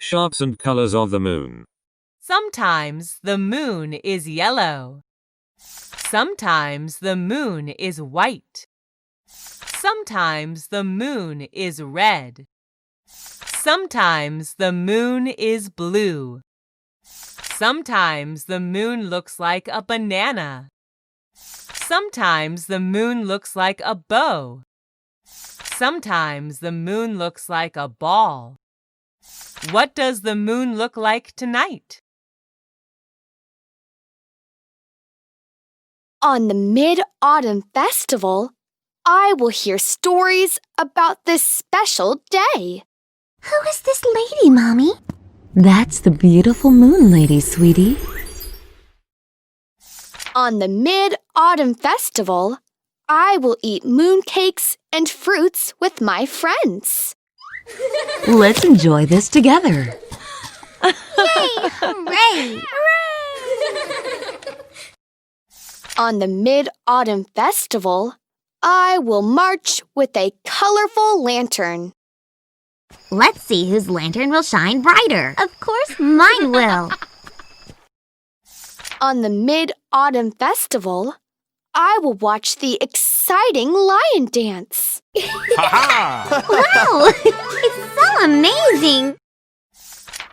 Shapes and colors of the moon. Sometimes the moon is yellow. Sometimes the moon is white. Sometimes the moon is red. Sometimes the moon is blue. Sometimes the moon looks like a banana. Sometimes the moon looks like a bow. Sometimes the moon looks like a ball. What does the moon look like tonight? On the Mid-Autumn Festival, I will hear stories about this special day. Who is this lady, Mommy? That's the beautiful moon lady, sweetie. On the Mid-Autumn Festival, I will eat mooncakes and fruits with my friends. Let's enjoy this together. Yay! Hooray! On the Mid-Autumn Festival, I will march with a colorful lantern. Let's see whose lantern will shine brighter. Of course, mine will. On the Mid-Autumn Festival, I will watch the exciting lion dance. Wow! It's so amazing!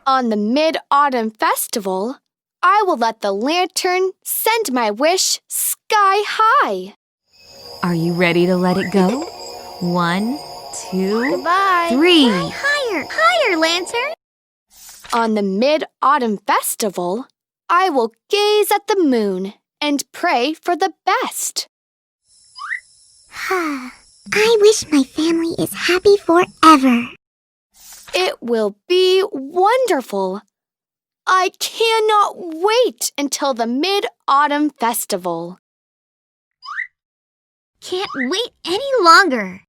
On the Mid-Autumn Festival, I will let the lantern send my wish sky high. Are you ready to let it go? 1, 2, Goodbye. 3. Fly higher, higher, lantern! On the Mid-Autumn Festival, I will gaze at the moon and pray for the best. I wish my family is happy forever. It will be wonderful. I cannot wait until the Mid-Autumn Festival. Can't wait any longer.